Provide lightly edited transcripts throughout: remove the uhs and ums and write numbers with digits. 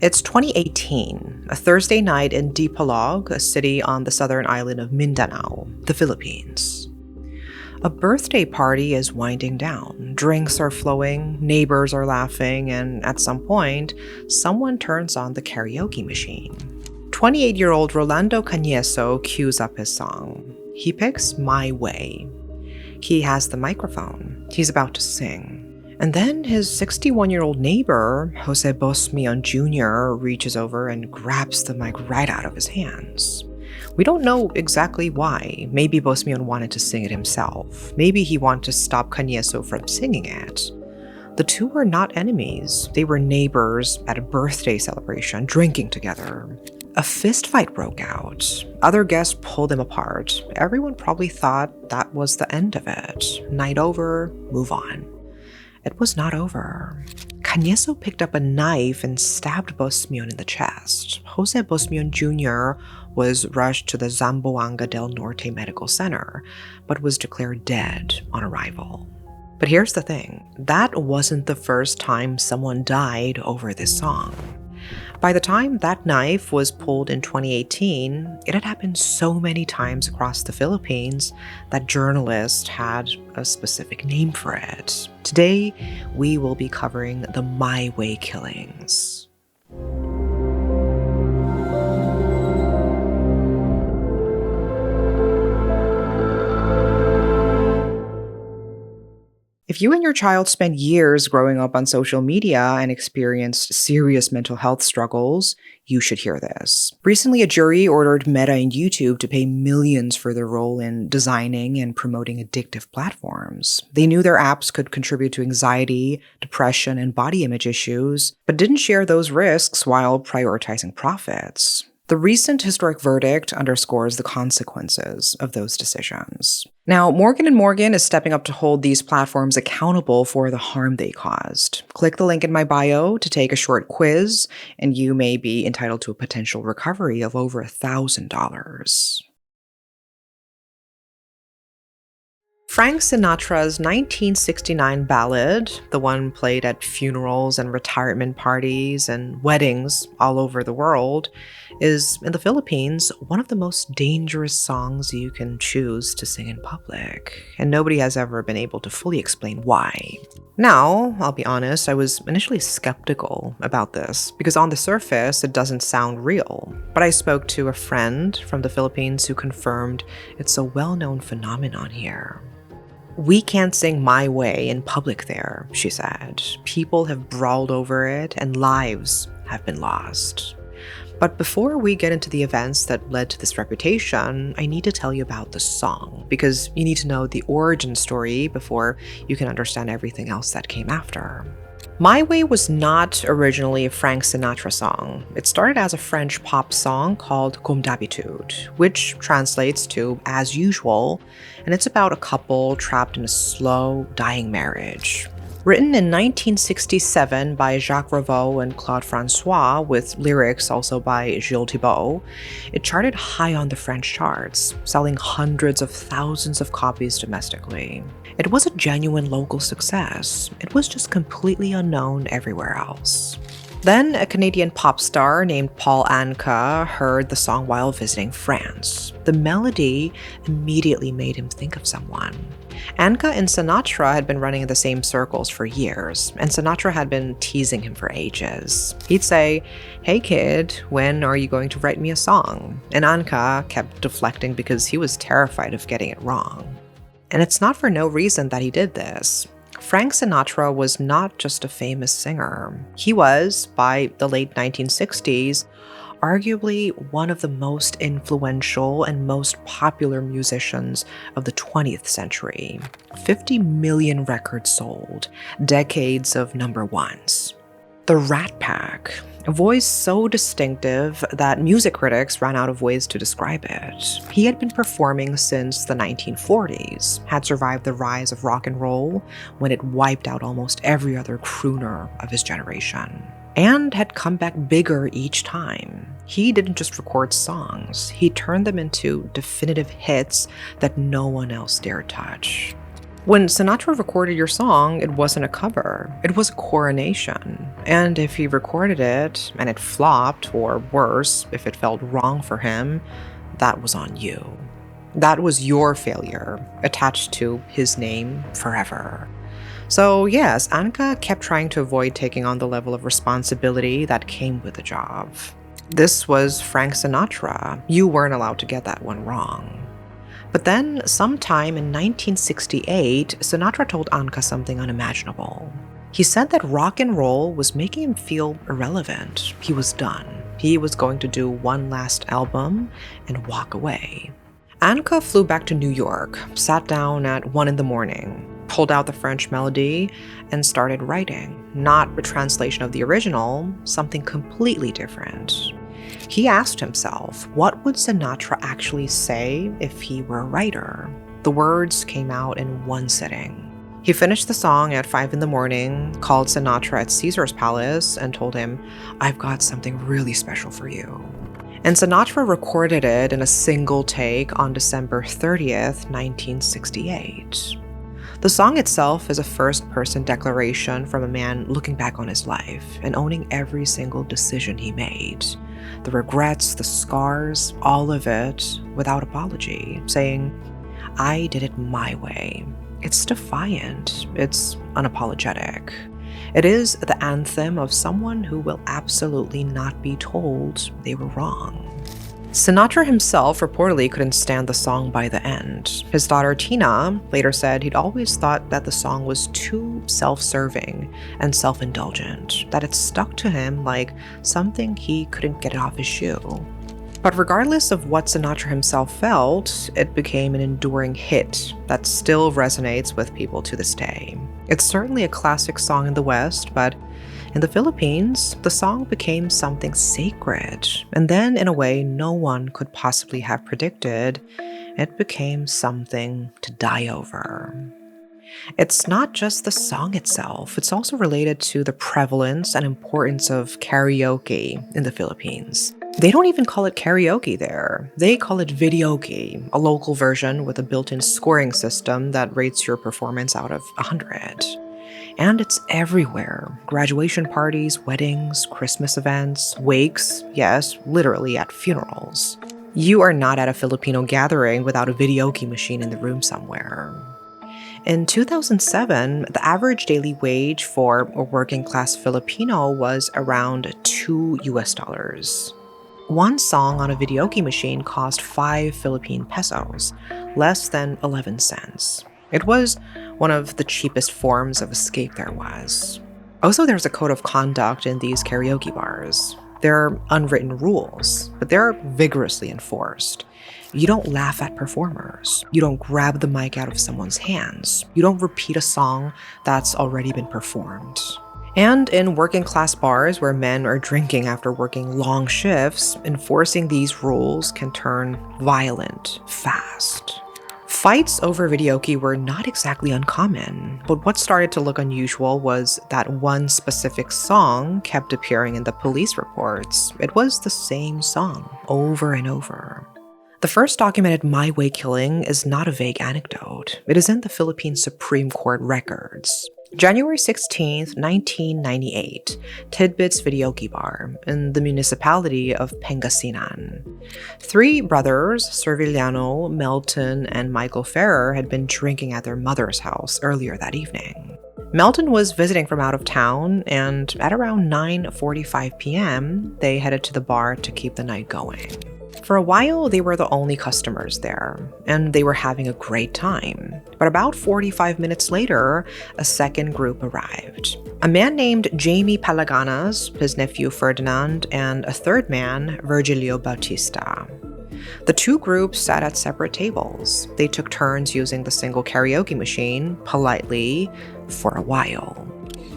It's 2018, a Thursday night in Dipolog, a city on the southern island of Mindanao, the Philippines. A birthday party is winding down. Drinks are flowing, neighbors are laughing, and at some point, someone turns on the karaoke machine. 28-year-old Rolando Cañeso cues up his song. He picks My Way. He has the microphone. He's about to sing. And then his 61-year-old neighbor, Jose Bosmion Jr., reaches over and grabs the mic right out of his hands. We don't know exactly why. Maybe Bosmion wanted to sing it himself. Maybe he wanted to stop Cañeso from singing it. The two were not enemies. They were neighbors at a birthday celebration, drinking together. A fist fight broke out. Other guests pulled them apart. Everyone probably thought that was the end of it. Night over, move on. It was not over. Cañeso picked up a knife and stabbed Bosmion in the chest. Jose Bosmion Jr. was rushed to the Zamboanga del Norte Medical Center, but was declared dead on arrival. But here's the thing, that wasn't the first time someone died over this song. By the time that knife was pulled in 2018, it had happened so many times across the Philippines that journalists had a specific name for it. Today, we will be covering the My Way killings. If you and your child spent years growing up on social media and experienced serious mental health struggles, you should hear this. Recently, a jury ordered Meta and YouTube to pay millions for their role in designing and promoting addictive platforms. They knew their apps could contribute to anxiety, depression, and body image issues, but didn't share those risks while prioritizing profits. The recent historic verdict underscores the consequences of those decisions. Now, Morgan & Morgan is stepping up to hold these platforms accountable for the harm they caused. Click the link in my bio to take a short quiz, and you may be entitled to a potential recovery of over $1,000. Frank Sinatra's 1969 ballad, the one played at funerals and retirement parties and weddings all over the world, is, in the Philippines, one of the most dangerous songs you can choose to sing in public, and nobody has ever been able to fully explain why. Now, I'll be honest, I was initially skeptical about this, because on the surface, it doesn't sound real. But I spoke to a friend from the Philippines who confirmed it's a well-known phenomenon here. We can't sing My Way in public there, she said. People have brawled over it and lives have been lost. But before we get into the events that led to this reputation, I need to tell you about the song, because you need to know the origin story before you can understand everything else that came after. My Way was not originally a Frank Sinatra song. It started as a French pop song called Comme d'habitude, which translates to as usual, and it's about a couple trapped in a slow, dying marriage. Written in 1967 by Jacques Revaux and Claude François, with lyrics also by Gilles Thibault, it charted high on the French charts, selling hundreds of thousands of copies domestically. It was a genuine local success. It was just completely unknown everywhere else. Then, a Canadian pop star named Paul Anka heard the song while visiting France. The melody immediately made him think of someone. Anka and Sinatra had been running in the same circles for years, and Sinatra had been teasing him for ages. He'd say, "Hey kid, when are you going to write me a song?" And Anka kept deflecting because he was terrified of getting it wrong. And it's not for no reason that he did this. Frank Sinatra was not just a famous singer. He was, by the late 1960s, arguably one of the most influential and most popular musicians of the 20th century. 50 million records sold, decades of number ones. The Rat Pack, a voice so distinctive that music critics ran out of ways to describe it. He had been performing since the 1940s, had survived the rise of rock and roll when it wiped out almost every other crooner of his generation, and had come back bigger each time. He didn't just record songs, he turned them into definitive hits that no one else dared touch. When Sinatra recorded your song, it wasn't a cover, it was a coronation. And if he recorded it and it flopped, or worse, if it felt wrong for him, that was on you. That was your failure, attached to his name forever. So yes, Anka kept trying to avoid taking on the level of responsibility that came with the job. This was Frank Sinatra. You weren't allowed to get that one wrong. But then, sometime in 1968, Sinatra told Anka something unimaginable. He said that rock and roll was making him feel irrelevant. He was done. He was going to do one last album and walk away. Anka flew back to New York, sat down at 1 a.m, pulled out the French melody, and started writing. Not a translation of the original, something completely different. He asked himself, what would Sinatra actually say if he were a writer? The words came out in one sitting. He finished the song at 5 a.m, called Sinatra at Caesar's Palace, and told him, "I've got something really special for you." And Sinatra recorded it in a single take on December 30th, 1968. The song itself is a first-person declaration from a man looking back on his life and owning every single decision he made. The regrets, the scars, all of it without apology, saying, "I did it my way." It's defiant. It's unapologetic. It is the anthem of someone who will absolutely not be told they were wrong. Sinatra himself reportedly couldn't stand the song by the end. His daughter Tina later said he'd always thought that the song was too self-serving and self-indulgent, that it stuck to him like something he couldn't get it off his shoe. But regardless of what Sinatra himself felt, it became an enduring hit that still resonates with people to this day. It's certainly a classic song in the West, but in the Philippines, the song became something sacred, and then in a way no one could possibly have predicted, it became something to die over. It's not just the song itself, it's also related to the prevalence and importance of karaoke in the Philippines. They don't even call it karaoke there. They call it videoke, a local version with a built-in scoring system that rates your performance out of 100. And it's everywhere. Graduation parties, weddings, Christmas events, wakes, yes, literally at funerals. You are not at a Filipino gathering without a videoke machine in the room somewhere. In 2007, the average daily wage for a working-class Filipino was around $2. One song on a videoke machine cost 5 Philippine pesos, less than 11 cents. It was one of the cheapest forms of escape there was. Also, there's a code of conduct in these karaoke bars. There are unwritten rules, but they're vigorously enforced. You don't laugh at performers. You don't grab the mic out of someone's hands. You don't repeat a song that's already been performed. And in working class bars where men are drinking after working long shifts, enforcing these rules can turn violent fast. Fights over videoke were not exactly uncommon, but what started to look unusual was that one specific song kept appearing in the police reports. It was the same song over and over. The first documented My Way killing is not a vague anecdote. It is in the Philippine Supreme Court records. January 16, 1998, Tidbits Videoke Bar in the municipality of Pangasinan. 3 brothers, Serviliano, Melton, and Michael Ferrer, had been drinking at their mother's house earlier that evening. Melton was visiting from out of town, and at around 9:45 p.m., they headed to the bar to keep the night going. For a while, they were the only customers there, and they were having a great time. But about 45 minutes later, a second group arrived. A man named Jamie Palaganas, his nephew Ferdinand, and a third man, Virgilio Bautista. The 2 groups sat at separate tables. They took turns using the single karaoke machine, politely, for a while.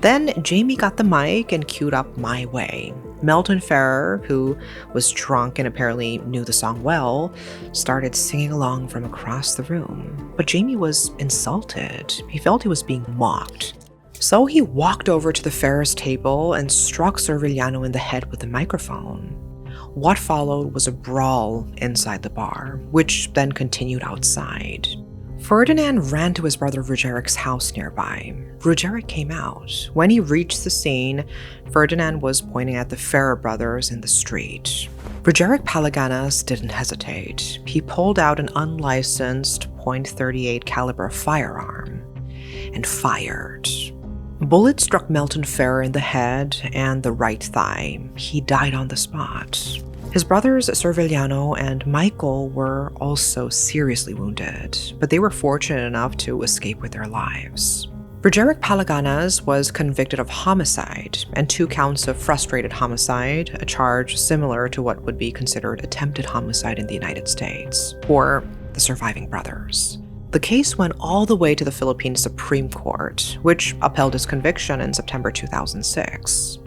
Then Jamie got the mic and queued up My Way. Melton Ferrer, who was drunk and apparently knew the song well, started singing along from across the room. But Jamie was insulted. He felt he was being mocked. So he walked over to the Ferrer's table and struck Serviliano in the head with the microphone. What followed was a brawl inside the bar, which then continued outside. Ferdinand ran to his brother Rugeric's house nearby. Rugeric came out. When he reached the scene, Ferdinand was pointing at the Ferrer brothers in the street. Rugeric Palaganas didn't hesitate. He pulled out an unlicensed .38 caliber firearm and fired. A bullet struck Melton Ferrer in the head and the right thigh. He died on the spot. His brothers Servigliano and Michael were also seriously wounded, but they were fortunate enough to escape with their lives. Rugeric Palaganas was convicted of homicide and 2 counts of frustrated homicide, a charge similar to what would be considered attempted homicide in the United States, for the surviving brothers. The case went all the way to the Philippine Supreme Court, which upheld his conviction in September 2006.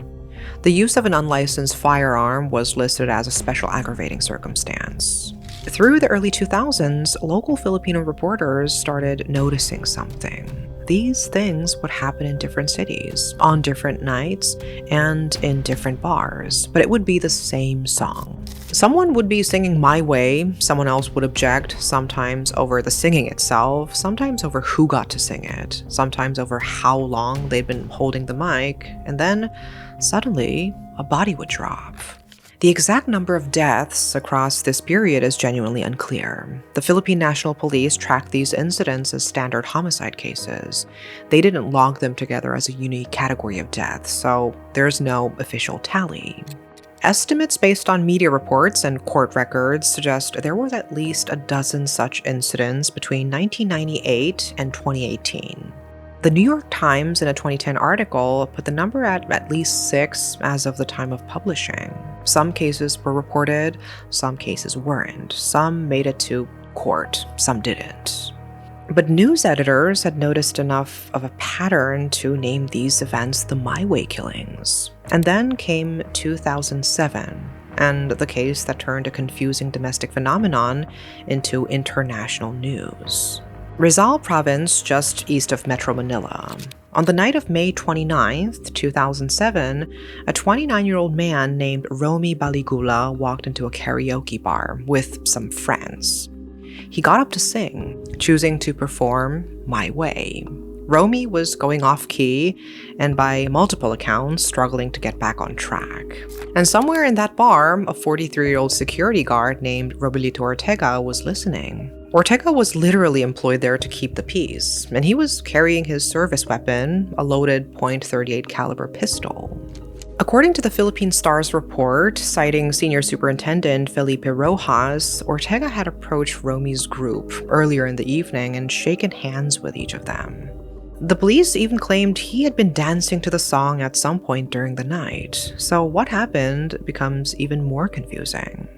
The use of an unlicensed firearm was listed as a special aggravating circumstance. Through the early 2000s, local Filipino reporters started noticing something. These things would happen in different cities, on different nights, and in different bars, but it would be the same song. Someone would be singing My Way, someone else would object, sometimes over the singing itself, sometimes over who got to sing it, sometimes over how long they'd been holding the mic, and then suddenly a body would drop. The exact number of deaths across this period is genuinely unclear. The Philippine National Police tracked these incidents as standard homicide cases. They didn't log them together as a unique category of death, so there's no official tally. Estimates based on media reports and court records suggest there was at least a dozen such incidents between 1998 and 2018. The New York Times, in a 2010 article, put the number at least 6 as of the time of publishing. Some cases were reported, some cases weren't. Some made it to court, some didn't. But news editors had noticed enough of a pattern to name these events the My Way killings. And then came 2007, and the case that turned a confusing domestic phenomenon into international news. Rizal Province, just east of Metro Manila. On the night of May 29, 2007, a 29-year-old man named Romy Baligula walked into a karaoke bar with some friends. He got up to sing, choosing to perform My Way. Romy was going off-key and by multiple accounts struggling to get back on track. And somewhere in that bar, a 43-year-old security guard named Robilito Ortega was listening. Ortega was literally employed there to keep the peace, and he was carrying his service weapon, a loaded .38 caliber pistol. According to the Philippine Star's report, citing Senior Superintendent Felipe Rojas, Ortega had approached Romy's group earlier in the evening and shaken hands with each of them. The police even claimed he had been dancing to the song at some point during the night, so what happened becomes even more confusing.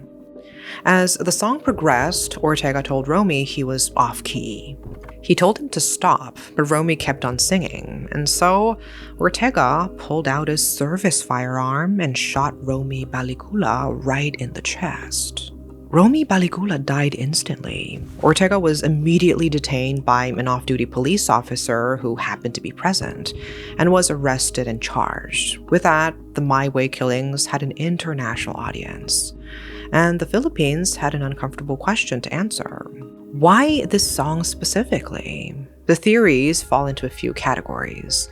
As the song progressed, Ortega told Romy he was off-key. He told him to stop, but Romy kept on singing, and so Ortega pulled out his service firearm and shot Romy Baligula right in the chest. Romy Baligula died instantly. Ortega was immediately detained by an off-duty police officer who happened to be present, and was arrested and charged. With that, the My Way killings had an international audience. And the Philippines had an uncomfortable question to answer. Why this song specifically? The theories fall into a few categories.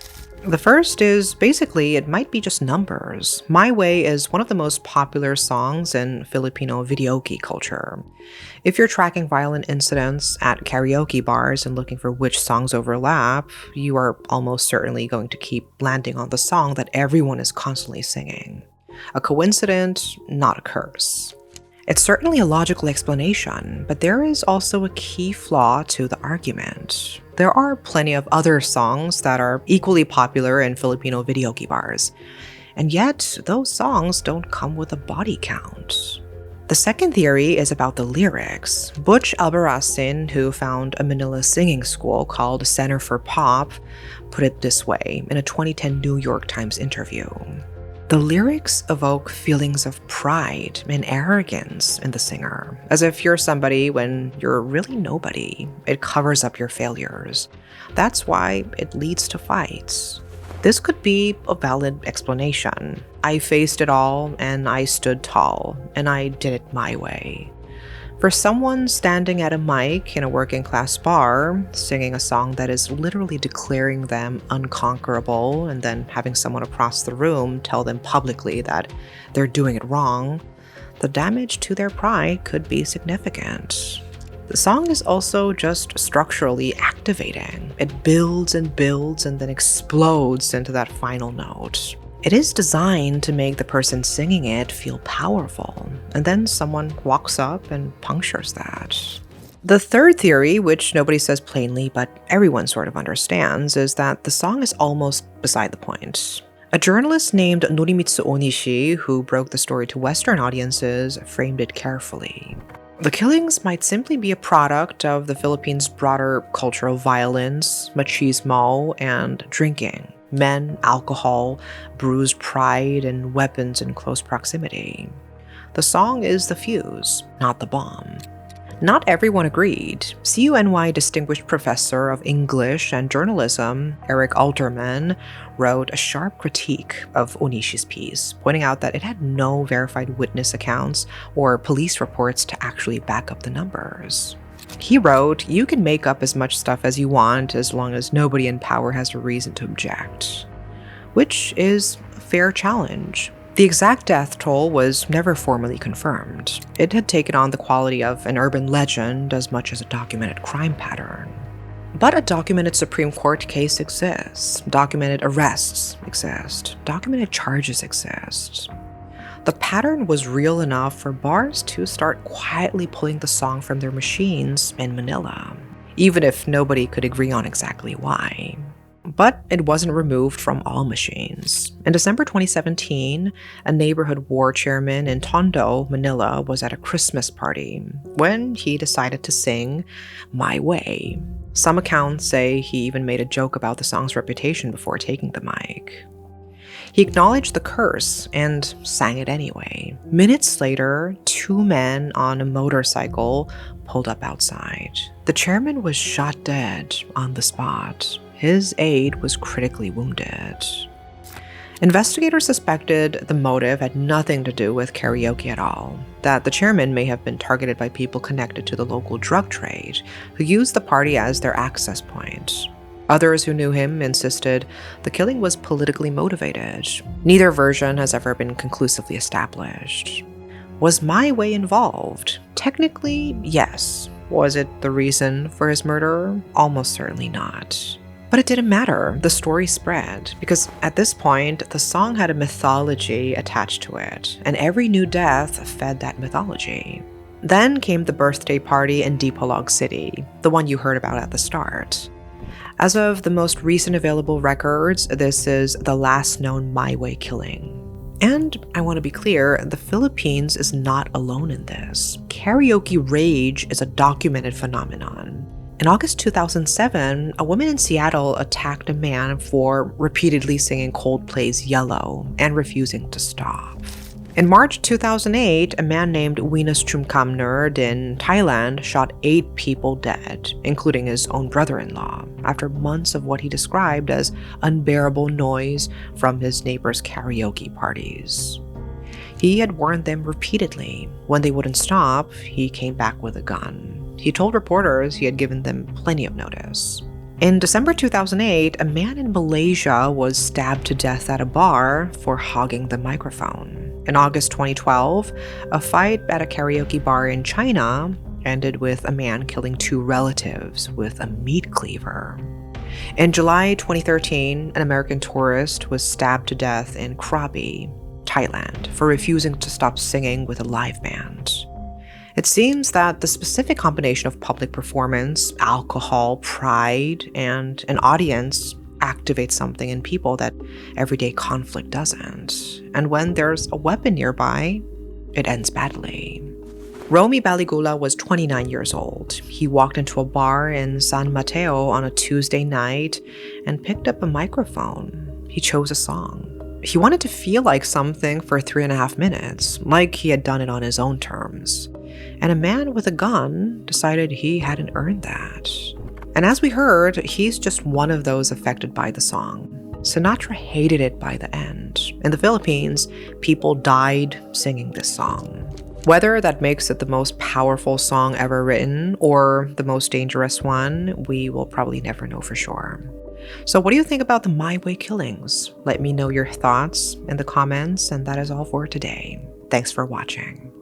The first is basically it might be just numbers. My Way is one of the most popular songs in Filipino videoke culture. If you're tracking violent incidents at karaoke bars and looking for which songs overlap, you are almost certainly going to keep landing on the song that everyone is constantly singing. A coincidence, not a curse. It's certainly a logical explanation, but there is also a key flaw to the argument. There are plenty of other songs that are equally popular in Filipino videoke bars, and yet those songs don't come with a body count. The second theory is about the lyrics. Butch Albarracin, who found a Manila singing school called Center for Pop, put it this way in a 2010 New York Times interview. The lyrics evoke feelings of pride and arrogance in the singer, as if you're somebody when you're really nobody. It covers up your failures. That's why it leads to fights. This could be a valid explanation. I faced it all, and I stood tall, and I did it my way. For someone standing at a mic in a working class bar, singing a song that is literally declaring them unconquerable and then having someone across the room tell them publicly that they're doing it wrong, the damage to their pride could be significant. The song is also just structurally activating. It builds and builds and then explodes into that final note. It is designed to make the person singing it feel powerful, and then someone walks up and punctures that. The third theory, which nobody says plainly but everyone sort of understands, is that the song is almost beside the point. A journalist named Norimitsu Onishi, who broke the story to Western audiences, framed it carefully. The killings might simply be a product of the Philippines' broader cultural violence, machismo, and drinking. Men, alcohol, bruised pride, and weapons in close proximity. The song is the fuse, not the bomb. Not everyone agreed. CUNY Distinguished Professor of English and Journalism, Eric Alterman, wrote a sharp critique of Onishi's piece, pointing out that it had no verified witness accounts or police reports to actually back up the numbers. He wrote, "You can make up as much stuff as you want as long as nobody in power has a reason to object." Which is a fair challenge. The exact death toll was never formally confirmed. It had taken on the quality of an urban legend as much as a documented crime pattern. But a documented Supreme Court case exists. Documented arrests exist. Documented charges exist. The pattern was real enough for bars to start quietly pulling the song from their machines in Manila, even if nobody could agree on exactly why. But it wasn't removed from all machines. In December 2017, a neighborhood ward chairman in Tondo, Manila, was at a Christmas party when he decided to sing My Way. Some accounts say he even made a joke about the song's reputation before taking the mic. He acknowledged the curse and sang it anyway. Minutes later, two men on a motorcycle pulled up outside. The chairman was shot dead on the spot. His aide was critically wounded. Investigators suspected the motive had nothing to do with karaoke at all, that the chairman may have been targeted by people connected to the local drug trade, who used the party as their access point. Others who knew him insisted the killing was politically motivated. Neither version has ever been conclusively established. Was My Way involved? Technically, yes. Was it the reason for his murder? Almost certainly not. But it didn't matter. The story spread, because at this point, the song had a mythology attached to it, and every new death fed that mythology. Then came the birthday party in Dipolog City, the one you heard about at the start. As of the most recent available records, this is the last known My Way killing. And I want to be clear, the Philippines is not alone in this. Karaoke rage is a documented phenomenon. In August 2007, a woman in Seattle attacked a man for repeatedly singing Coldplay's Yellow and refusing to stop. In March 2008, a man named Winas Chumkamnerd in Thailand shot 8 people dead, including his own brother-in-law, after months of what he described as unbearable noise from his neighbors' karaoke parties. He had warned them repeatedly. When they wouldn't stop, he came back with a gun. He told reporters he had given them plenty of notice. In December 2008, a man in Malaysia was stabbed to death at a bar for hogging the microphone. In August 2012, a fight at a karaoke bar in China ended with a man killing 2 relatives with a meat cleaver. In July 2013, an American tourist was stabbed to death in Krabi, Thailand, for refusing to stop singing with a live band. It seems that the specific combination of public performance, alcohol, pride, and an audience activates something in people that everyday conflict doesn't. And when there's a weapon nearby, it ends badly. Romy Baligula was 29 years old. He walked into a bar in San Mateo on a Tuesday night and picked up a microphone. He chose a song. He wanted to feel like something for 3.5 minutes, like he had done it on his own terms. And a man with a gun decided he hadn't earned that. And as we heard, he's just one of those affected by the song. Sinatra hated it by the end. In the Philippines, people died singing this song. Whether that makes it the most powerful song ever written or the most dangerous one, we will probably never know for sure. So, what do you think about the My Way killings? Let me know your thoughts in the comments, and that is all for today. Thanks for watching.